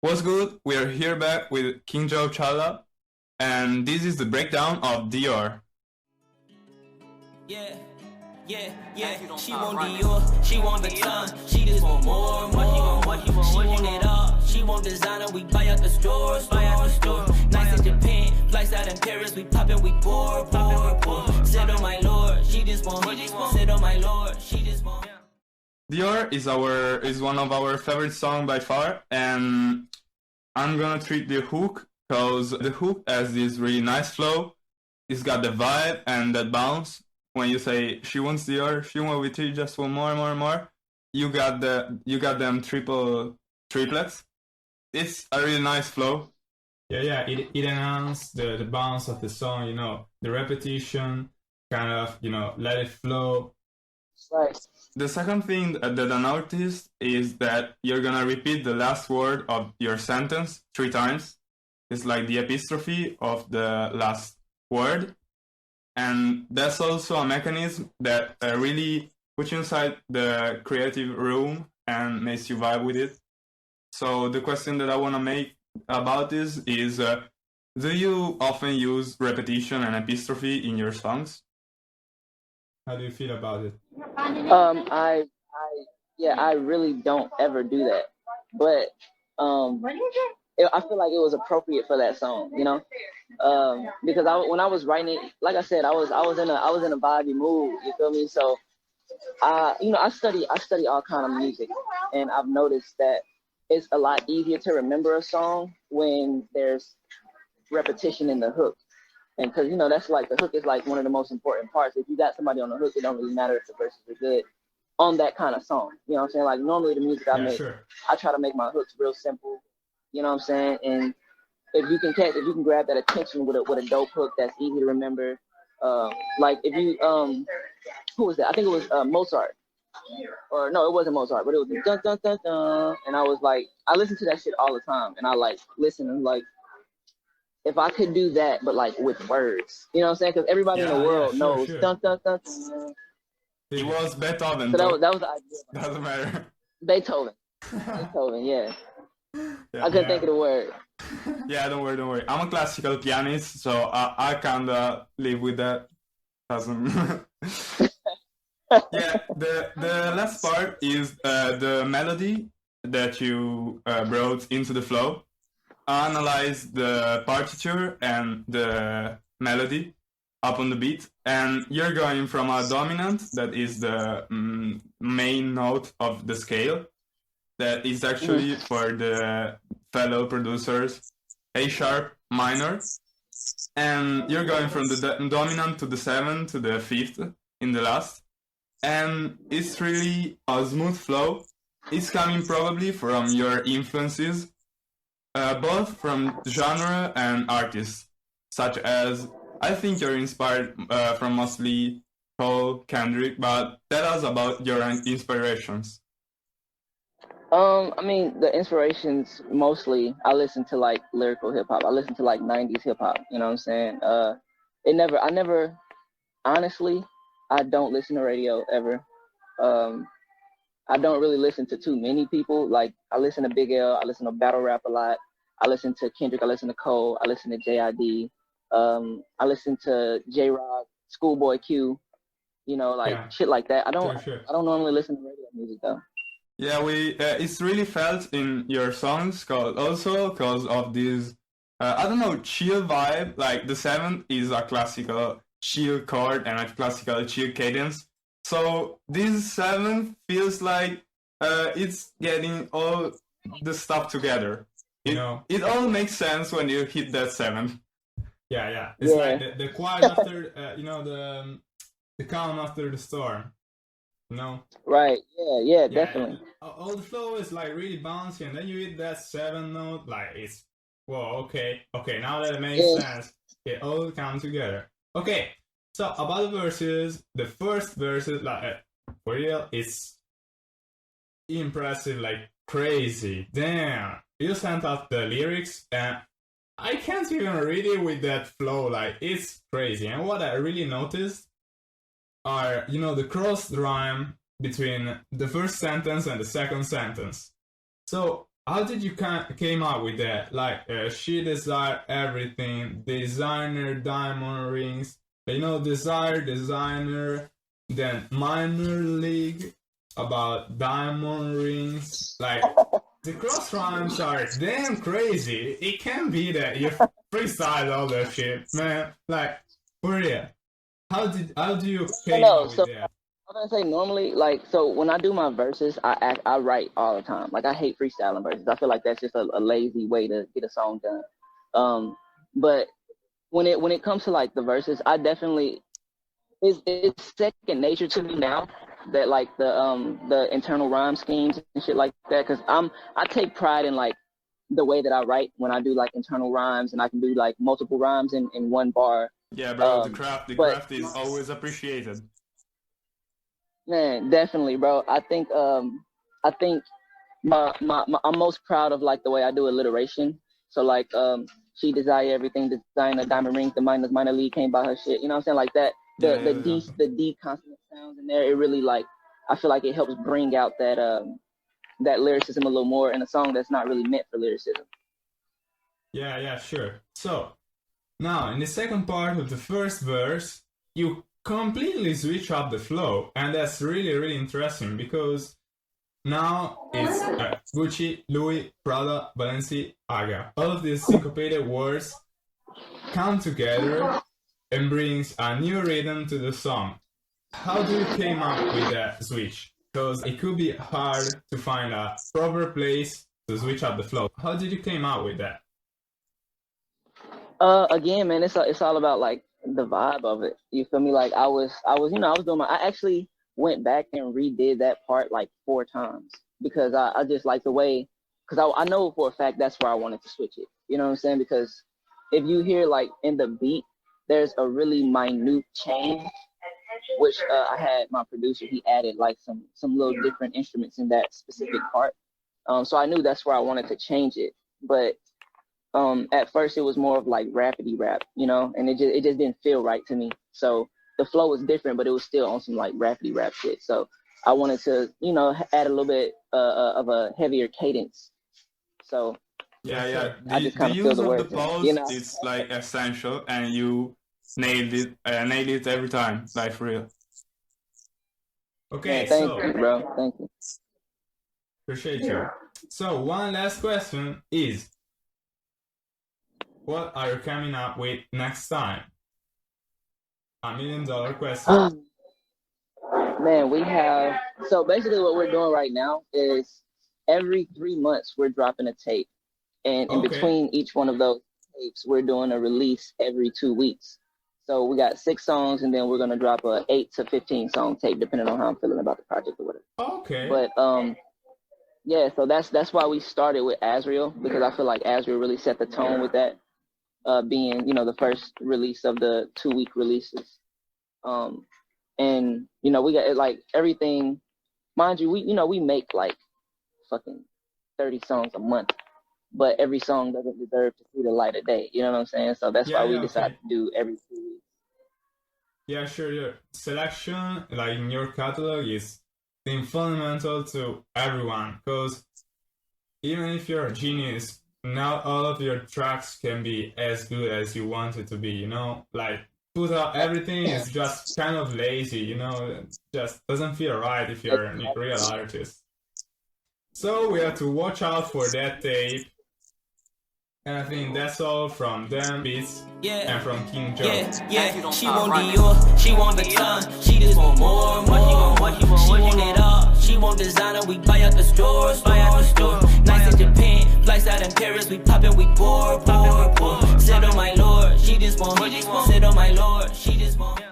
What's good? We are here back with King Joe Challa, and this is the breakdown of Dior. Yeah, yeah, yeah. She want Dior, she want the time, she just want more and more. She want it all, she want designer. We buy out the stores, Nice in Japan, flights out in Paris. We poppin', we pour. Sit on my lord, she just want. Sit on my lord, she just want. Dior is one of our favorite songs by far, and I'm gonna treat the hook because the hook has this really nice flow. It's got the vibe and that bounce. When you say she wants Dior, she want with you, just want more. You got them triplets. It's a really nice flow. Yeah. It enhances the bounce of the song. The repetition, kind of let it flow. Right. The second thing that I noticed is that you're gonna repeat the last word of your sentence 3 times. It's like the epistrophe of the last word. And that's also a mechanism that really puts you inside the creative room and makes you vibe with it. So the question that I want to make about this is, do you often use repetition and epistrophe in your songs? How do you feel about it? I really don't ever do that, but I feel like it was appropriate for that song, because when I was writing it, like I said, I was in a vibey mood. You feel me? So, I study all kind of music, and I've noticed that it's a lot easier to remember a song when there's repetition in the hook. And because, that's like, the hook is like one of the most important parts. If you got somebody on the hook, it don't really matter if the verses are good on that kind of song. You know what I'm saying? Like, normally the music I make, sure. I try to make my hooks real simple. You know what I'm saying? And if you can grab that attention with a dope hook that's easy to remember, like if you, who was that? I think it was Mozart. Or no, it wasn't Mozart, but it was dun dun dun dun. And I was like, I listen to that shit all the time, and I like listen and like, if I could do that, but like with words, you know what I'm saying? Because everybody in the world knows dun dun dun dun. It was Beethoven. So that was the idea. Doesn't matter. Beethoven, yeah. I couldn't think of the word. Yeah, don't worry. I'm a classical pianist, so I kinda live with that. Yeah, the last part is the melody that you brought into the flow. Analyze the partiture and the melody up on the beat, and you're going from a dominant, that is the main note of the scale, that is actually for the fellow producers A sharp minor, and you're going from the dominant to the 7th to the 5th in the last, and it's really a smooth flow. It's coming probably from your influences, both from genre and artists, such as, I think you're inspired from mostly Cole, Kendrick, but tell us about your inspirations. I mean, the inspirations, mostly, I listen to like lyrical hip hop. I listen to like 90s hip hop, you know what I'm saying? Honestly, I don't listen to radio ever. I don't really listen to too many people. Like, I listen to Big L, I listen to battle rap a lot. I listen to Kendrick, I listen to Cole, I listen to JID. I listen to J-Rock, Schoolboy Q, shit like that. I don't normally listen to radio music though. Yeah, it's really felt in your songs, also because of this, I don't know, chill vibe. Like the 7th is a classical chill chord and a classical chill cadence. So this 7th feels like it's getting all the stuff together. It all makes sense when you hit that 7th. Yeah. It's like the quiet after, the calm after the storm. Right. Yeah, definitely. All the flow is like really bouncy, and then you hit that 7th note, like it's okay. Now that it makes sense, it all comes together. Okay, so about the verses, the first verses, like for real, it's impressive, like crazy. Damn, you sent out the lyrics, and I can't even read it with that flow. Like it's crazy. And what I really noticed are, the cross rhyme between the first sentence and the second sentence. So how did you came up with that? Like, she desired everything, designer, diamond rings, desire, designer, then minor league about diamond rings. Like, the cross rhymes are damn crazy. It can be that you freestyle all that shit, man. Like, for real. How do you came up with that? I'm gonna say normally, like, so when I do my verses, I write all the time. Like, I hate freestyling verses. I feel like that's just a lazy way to get a song done. But when it comes to like the verses, I definitely it's second nature to me now that like the internal rhyme schemes and shit like that, because I take pride in like the way that I write when I do like internal rhymes, and I can do like multiple rhymes in one bar. Yeah, bro, the craft is always appreciated. Man, definitely, bro. I think I'm most proud of like the way I do alliteration. So like she desire everything, design a diamond rings, the minor league came by her shit. You know what I'm saying? Like that the D consonant sounds in there, it really like I feel like it helps bring out that lyricism a little more in a song that's not really meant for lyricism. Yeah, sure. So now in the second part of the first verse, you completely switch up the flow, and that's really, really interesting because now it's Gucci, Louis, Prada, Balenciaga. All of these syncopated words come together and brings a new rhythm to the song. How do you came up with that switch? Because it could be hard to find a proper place to switch up the flow. How did you came up with that? Again, man, it's all about like the vibe of it. You feel me? Like I was doing I actually went back and redid that part like 4 times because I just like the way, because I know for a fact that's where I wanted to switch it. You know what I'm saying? Because if you hear like in the beat, there's a really minute change, which I had my producer, he added like some little different instruments in that specific part. So I knew that's where I wanted to change it. But at first it was more of like rapidy rap, and it just didn't feel right to me. So the flow was different, but it was still on some like rapidy rap shit. So I wanted to, add a little bit of a heavier cadence. So yeah. I just the use of the pause in, is like essential, and you nailed it every time, like for real. Okay, thank you, bro. Thank you. Appreciate you. So one last question is, what are you coming up with next time? $1 million question. Man, we have, so basically what we're doing right now is every 3 months we're dropping a tape, and in between each one of those tapes we're doing a release every 2 weeks. So we got 6 songs, and then we're gonna drop a 8 to 15 song tape depending on how I'm feeling about the project or whatever. Okay. But yeah, so that's why we started with Azriel, because I feel like Azriel really set the tone with that, being the first release of the 2-week releases. And we got like everything, mind you, we make like fucking 30 songs a month, but every song doesn't deserve to see the light of day. You know what I'm saying? So that's why we decided to do every 2 weeks. Yeah, sure. Your selection, like in your catalog, is fundamental to everyone, because even if you're a genius, not all of your tracks can be as good as you want it to be, like put out everything is just kind of lazy, it just doesn't feel right if you're a real artist. So we have to watch out for that tape. And I think that's all from Them Beats and from King Joe. Yeah. She want Dior, she want the ton, she just want more. She want it all, she want designer, we buy out the stores. Nice in Japan, flights out in Paris, we poppin', we pour. Sit on my lord, she just want. Sit on my lord, she just want.